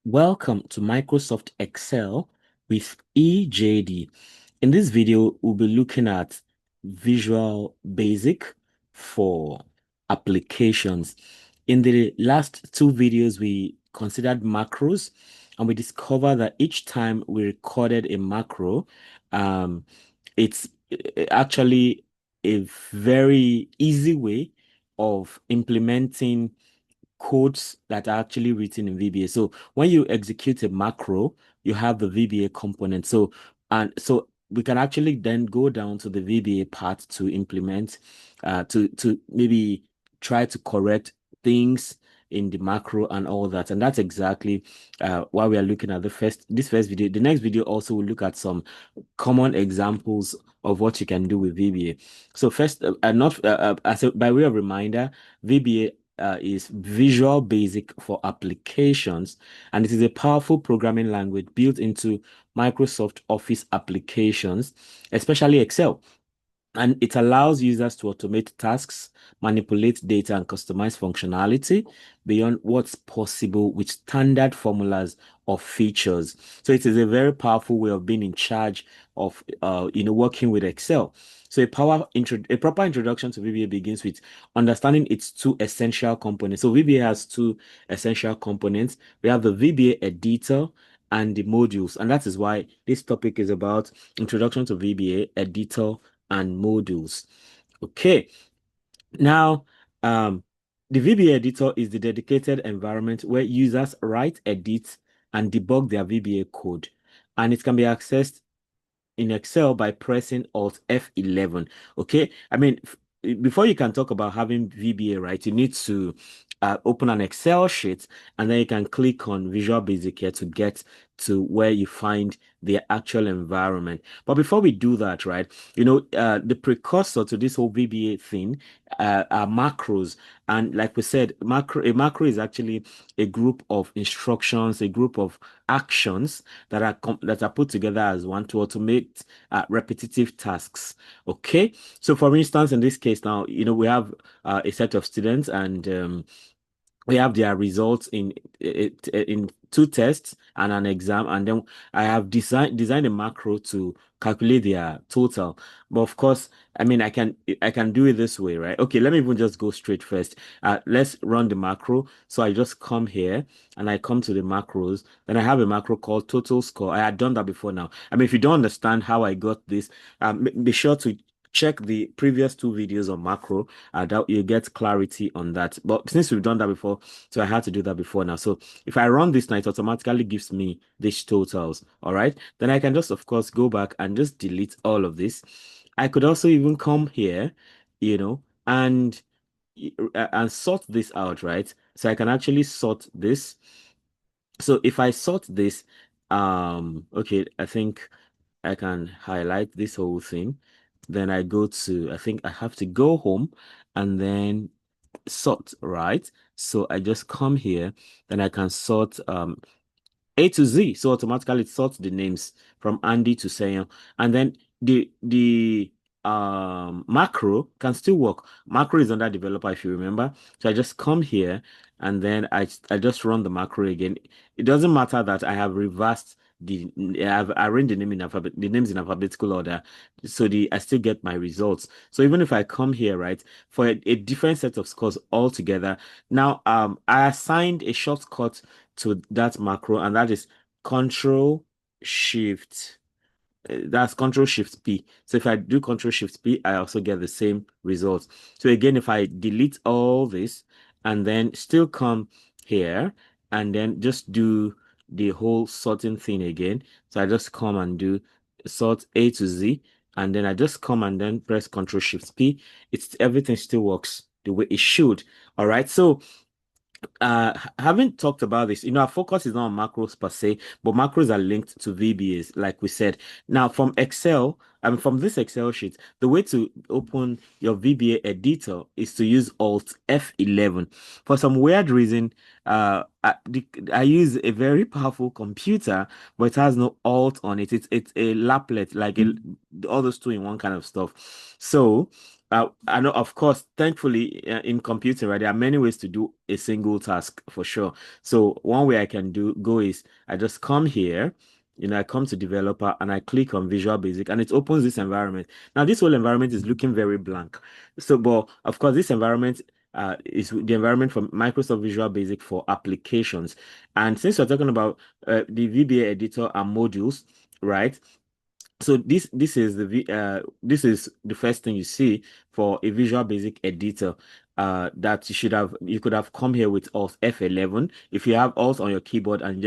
Welcome to Microsoft Excel with EJD. In this video, we'll be looking at Visual Basic for applications. In the last two videos, we considered macros, and we discovered that each time we recorded a macro, um, it's actually a very easy way of implementing codes that are actually written in VBA. So when you execute a macro, you have the VBA component. So we can actually then go down to the VBA part to implement, to maybe try to correct things in the macro and all that. And that's exactly why we are looking at this first video. The next video also will look at some common examples of what you can do with VBA. So first, not by way of reminder, VBA is Visual Basic for applications, and it is a powerful programming language built into Microsoft Office applications, especially Excel. And it allows users to automate tasks, manipulate data, and customize functionality beyond what's possible with standard formulas or features. So it is a very powerful way of being in charge of, working with Excel. So a proper introduction to VBA begins with understanding its two essential components. So VBA has two essential components. We have the VBA Editor and the modules, and that is why this topic is about introduction to VBA Editor and modules. Okay, now the VBA editor is the dedicated environment where users write, edit, and debug their VBA code, and it can be accessed in Excel by pressing Alt F11. Okay, I mean, before you can talk about having VBA, right, you need to open an Excel sheet, and then you can click on Visual Basic here to get to where you find the actual environment. But before we do that, right, the precursor to this whole VBA thing are macros. And like we said, a macro is actually a group of instructions, a group of actions that are put together as one to automate repetitive tasks. Okay, so for instance, in this case now, we have a set of students, and we have their results in two tests and an exam, and then I have designed a macro to calculate their total. But of course, I mean, I can do it this way, right? Okay, let me even just go straight first. Let's run the macro. So I just come here and I come to the macros. Then I have a macro called total score. I had done that before now. I mean, if you don't understand how I got this, be sure to check the previous two videos on macro, that you get clarity on that. But since we've done that before, so I had to do that before now. So if I run this now, it automatically gives me these totals. All right. Then I can just, of course, go back and just delete all of this. I could also even come here, and sort this out, right? So I can actually sort this. So if I sort this, okay, I think I can highlight this whole thing. Then I think I have to go home and then sort, right? So I just come here, then I can sort A to Z. So automatically it sorts the names from Andy to Sayon. And then the macro can still work. Macro is under developer, if you remember. So I just come here and then I just run the macro again. It doesn't matter that I have reversed I've arranged the names in alphabetical order, so I still get my results. So even if I come here, right, for a different set of scores altogether, now I assigned a shortcut to that macro, and that is Control Shift. That's Control Shift P. So if I do Control Shift P, I also get the same results. So again, if I delete all this and then still come here and then just do the whole sorting thing again. So I just come and do sort A to Z, and then I just come and then press Control Shift P. Everything still works the way it should. All right. So having talked about this, our focus is not on macros per se, but macros are linked to VBAs, like we said. Now, from Excel, from this Excel sheet, the way to open your VBA editor is to use Alt F11. For some weird reason, I use a very powerful computer, but it has no Alt on it. It's a laplet, like all those two in one kind of stuff. So I know, of course, thankfully, in computing, right, there are many ways to do a single task for sure. So one way I can go is I just come here, I come to developer and I click on Visual Basic and it opens this environment. Now, this whole environment is looking very blank. So, but of course, this environment is the environment from Microsoft Visual Basic for applications. And since we're talking about the VBA editor and modules, right? So this is the first thing you see for a Visual Basic editor, that you could have come here with Alt F11 if you have Alt on your keyboard and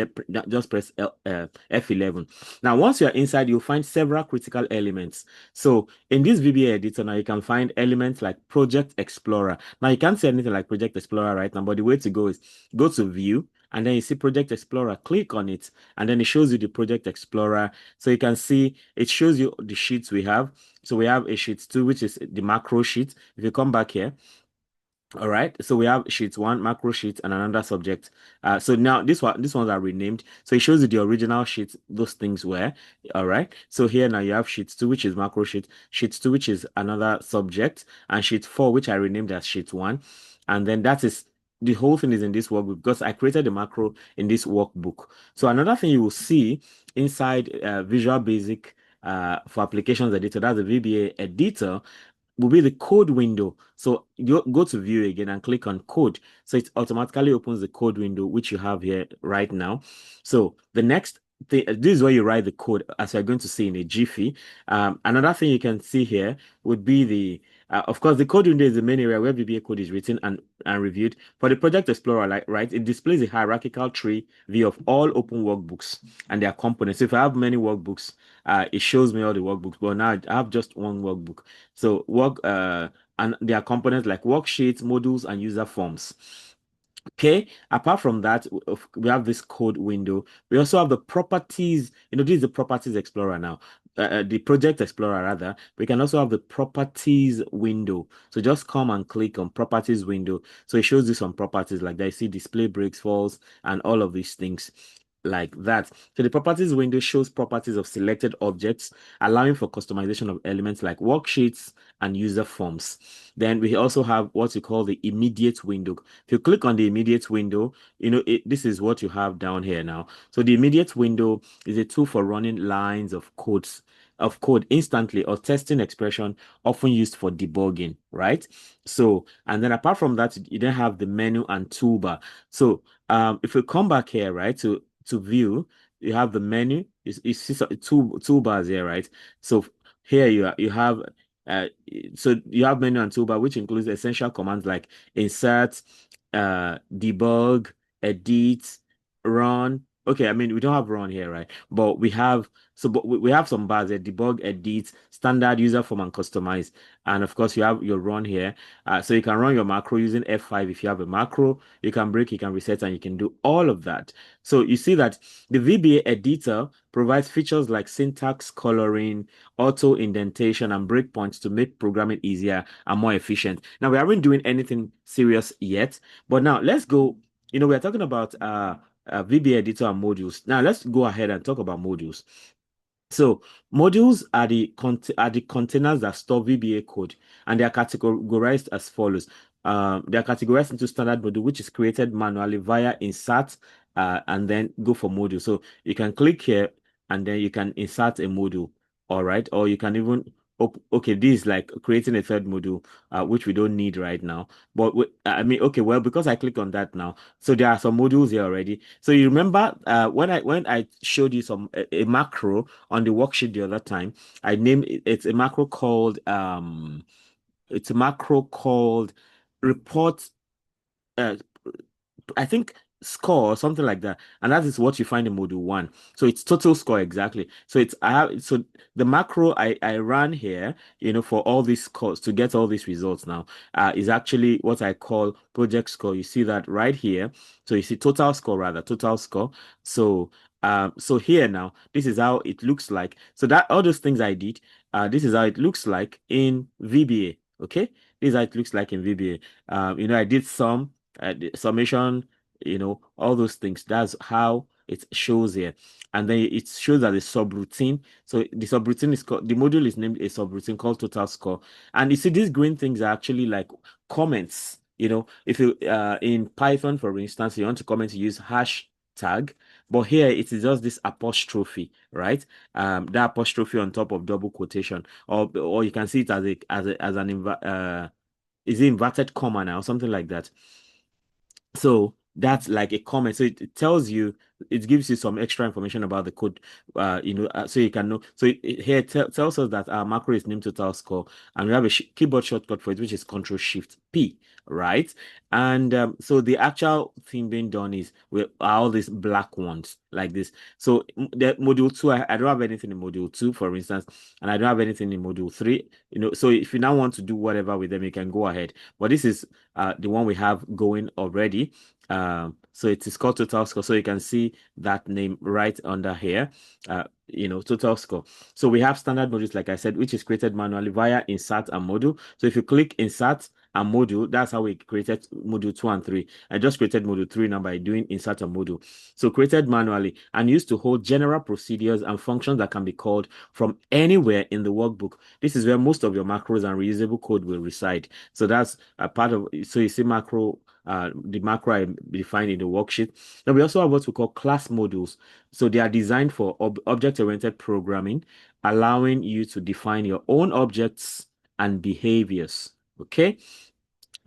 just press F11. Now once you're inside, you'll find several critical elements. So in this VBA editor now you can find elements like Project Explorer. Now you can't see anything like Project Explorer right now, but the way to go is go to View, and then you see Project Explorer, click on it, and then it shows you the Project Explorer. So you can see it shows you the sheets we have. So we have a sheet 2, which is the macro sheet. If you come back here, all right, so we have sheet 1, macro sheet, and another subject. So now these ones are renamed. So it shows you the original sheet those things were. All right. So here now you have sheet 2, which is macro sheet 2, which is another subject, and sheet 4, which I renamed as sheet 1. And then that is the whole thing is in this workbook because I created the macro in this workbook. So another thing you will see inside Visual Basic for Applications Editor, that's the VBA Editor, will be the code window. So you go to view again and click on code. So it automatically opens the code window, which you have here right now. So the next thing, this is where you write the code, as you're going to see in a jiffy. Another thing you can see here would be of course, the code window is the main area where VBA code is written and reviewed. For the Project Explorer, right, it displays a hierarchical tree view of all open workbooks and their components. So if I have many workbooks, it shows me all the workbooks, but now I have just one workbook. So and there are components like worksheets, modules, and user forms. Okay, apart from that, we have this code window. We also have the properties. This is the properties explorer now. The project explorer rather. We can also have the properties window. So just come and click on properties window. So it shows you some properties like that. You see display breaks, false, and all of these things like that. So the properties window shows properties of selected objects, allowing for customization of elements like worksheets and user forms. Then we also have what we call the immediate window. If you click on the immediate window, this is what you have down here now. So the immediate window is a tool for running lines of code instantly or testing expression often used for debugging, right? So, and then apart from that, you then have the menu and toolbar. So, if we come back here, right, to view, you have the menu. You see two toolbars here, right? So here you have uh, so you have menu and toolbar, which includes essential commands like insert, debug, edit, run. Okay, I mean we don't have run here, right? But we have some bars here: debug, edit, standard, user form, and customize. And of course, you have your run here. So you can run your macro using F5 if you have a macro. You can break, you can reset, and you can do all of that. So you see that the VBA editor provides features like syntax coloring, auto indentation, and breakpoints to make programming easier and more efficient. Now, we aren't doing anything serious yet, but now let's go. We're talking about VBA editor and modules. Now, let's go ahead and talk about modules. So modules are the containers that store VBA code, and they are categorized as follows. They are categorized into standard module, which is created manually via insert, and then go for module. So you can click here, and then you can insert a module, all right? Or you can even okay, this is like creating a third module, which we don't need right now. But I mean, okay, well, because I click on that now, so there are some modules here already. So you remember when I showed you a macro on the worksheet the other time, I named it's a macro called report, uh, I think score or something like that. And that is what you find in module 1. So it's total score exactly. So so the macro I ran here, for all these scores to get all these results now, is actually what I call project score. You see that right here. So you see total score rather, total score. So here now, this is how it looks like. So that all those things I did, this is how it looks like in VBA. Okay, this is how it looks like in VBA. I did some summation, all those things. That's how it shows here. And then it shows as a subroutine. So the subroutine is called, the module is named a subroutine called total score. And you see, these green things are actually like comments. If you in Python, for instance, you want to comment, you use hashtag, but here it is just this apostrophe, right? That apostrophe on top of double quotation, or you can see it is it inverted comma now, something like that. So that's like a comment. So it tells you, it gives you some extra information about the code, so you can know. So here it tells us that our macro is named total score, and we have a keyboard shortcut for it, which is Control Shift P, right? And so the actual thing being done is with all these black ones like this. So the module 2, I don't have anything in module 2, for instance, and I don't have anything in module 3. So if you now want to do whatever with them, you can go ahead. But this is the one we have going already. So it is called total score. So you can see that name right under here. Total score. So we have standard modules, like I said, which is created manually via insert and module. So if you click insert and module, that's how we created module 2 and 3. I just created module 3 now by doing insert and module. So created manually and used to hold general procedures and functions that can be called from anywhere in the workbook. This is where most of your macros and reusable code will reside. So that's a part of, so you see the macro I defined in the worksheet. Now we also have what we call class modules. So they are designed for object-oriented programming, allowing you to define your own objects and behaviors. Okay.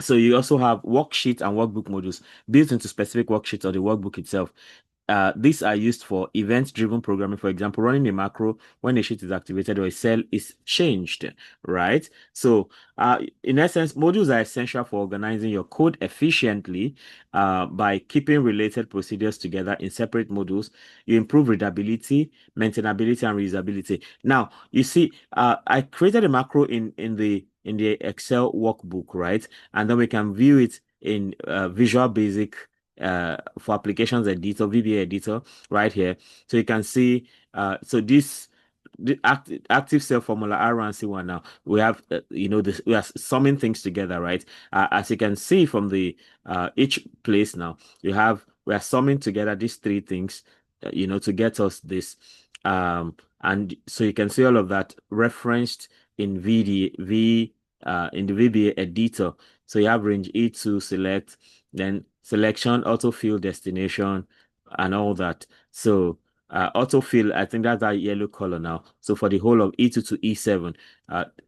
So you also have worksheet and workbook modules built into specific worksheets or the workbook itself. These are used for event-driven programming. For example, running a macro when a sheet is activated or a cell is changed, right? So, in essence, modules are essential for organizing your code efficiently by keeping related procedures together in separate modules. You improve readability, maintainability, and reusability. Now, you see, I created a macro in the Excel workbook, right? And then we can view it in Visual Basic for applications editor, VBA editor, right here. So you can see, so the active cell formula R1C1 now. We have, we are summing things together, right? As you can see from the each place now, we are summing together these three things, to get us this. And so you can see all of that referenced in in the VBA editor. So you have range E2 select, then selection, autofill, destination, and all that. So autofill, I think that's that yellow color now. So for the whole of E2 to E7,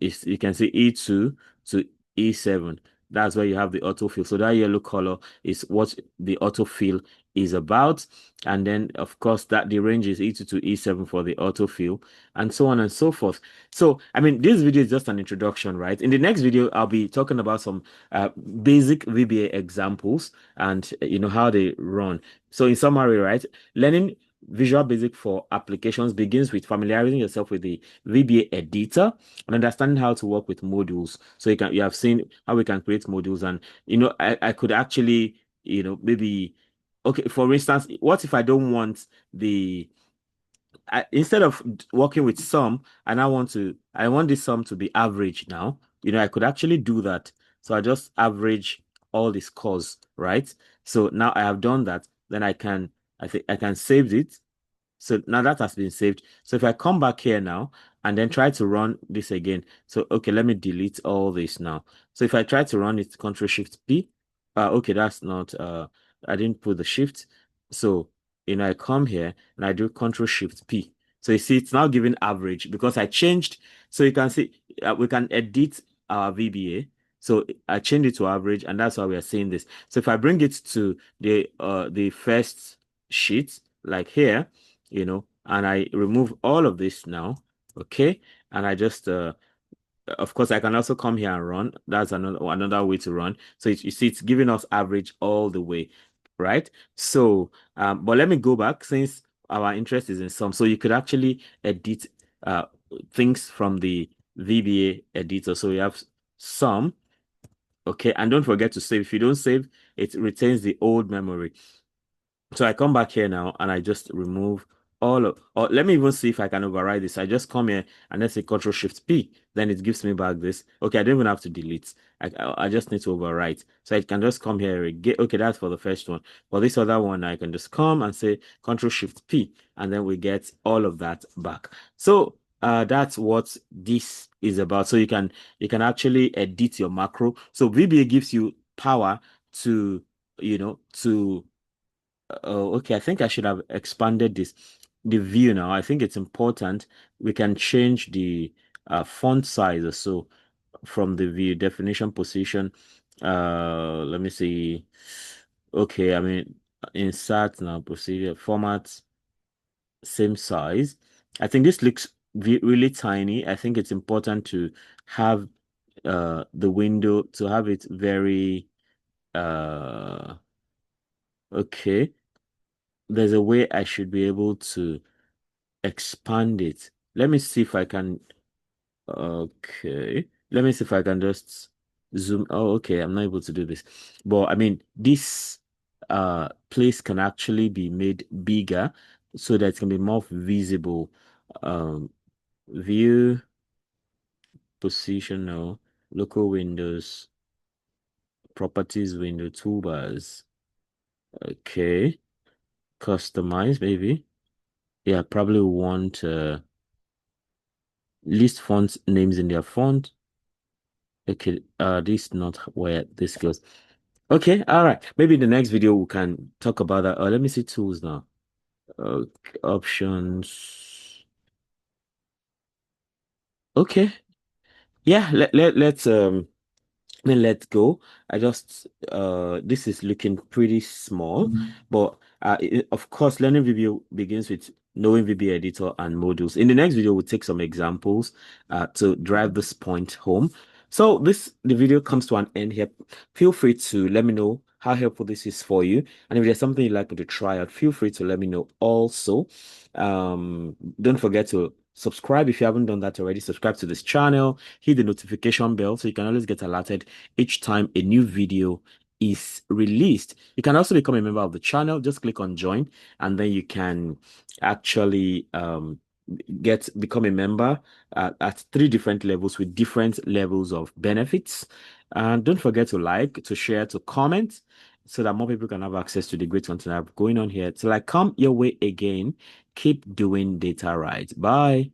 you can see E2 to E7. That's where you have the autofill. So that yellow color is what the autofill is about. And then, of course, that the range is E2 to E7 for the autofill, and so on and so forth. So, I mean, this video is just an introduction, right? In the next video, I'll be talking about some basic VBA examples and how they run. So in summary, right, learning Visual Basic for applications begins with familiarizing yourself with the VBA editor and understanding how to work with modules. So you have seen how we can create modules, and I could actually maybe, okay, for instance, what if I don't want instead of working with sum, and I want this sum to be average now. I could actually do that. So I just average all the scores, right? So now I have done that. Then I think I can save it. So now that has been saved. So if I come back here now and then try to run this again. So, okay, let me delete all this now. So if I try to run it, Control Shift P, okay, that's not, I didn't put the shift. So, I come here and I do Control Shift P. So you see, it's now giving average because I changed. So you can see, we can edit our VBA. So I changed it to average, and that's why we are seeing this. So if I bring it to the first sheet, like here, and I remove all of this now, okay, and I just of course I can also come here and run. That's another way to run. So you see it's giving us average all the way, right? So but let me go back, since our interest is in sum. So you could actually edit things from the VBA editor. So we have sum, okay, and don't forget to save. If you don't save, it retains the old memory. So I come back here now and I just remove all of, or let me even see if I can override this. I just come here and let's say Control Shift P, then it gives me back this. Okay, I don't even have to delete. I just need to overwrite. So I can just come here again. Okay, that's for the first one. For this other one, I can just come and say Control Shift P, and then we get all of that back. So that's what this is about. So you can actually edit your macro. So VBA gives you power to, to oh, okay. I think I should have expanded the view now. I think it's important. We can change the font size or so from the view definition position. Let me see. Okay, I mean, insert now, procedure, format, same size. I think this looks really tiny. I think it's important to have the window to have it very okay. There's a way I should be able to expand it. Let me see if I can. Okay. Let me see if I can just zoom. Oh, okay. I'm not able to do this. But I mean, this place can actually be made bigger so that it can be more visible. Um, view, position now, local windows, properties window, toolbars. Okay. Customize, maybe. Yeah, probably want list font names in their font. Okay, this is not where this goes. Okay, all right. Maybe in the next video we can talk about that. Let me see tools now. Okay, options. Okay. Yeah, let's go. I just this is looking pretty small, but of course, learning VBA begins with knowing VBA editor and modules. In the next video, we'll take some examples to drive this point home. So the video comes to an end here. Feel free to let me know how helpful this is for you. And if there's something you'd like me to try out, feel free to let me know also. Don't forget to subscribe if you haven't done that already. Subscribe to this channel, hit the notification bell so you can always get alerted each time a new video is released. You can also become a member of the channel. Just click on join, and then you can actually become a member at 3 different levels with different levels of benefits. And don't forget to like, to share, to comment so that more people can have access to the great content I have going on here. Till I come your way again, keep doing data right. Bye.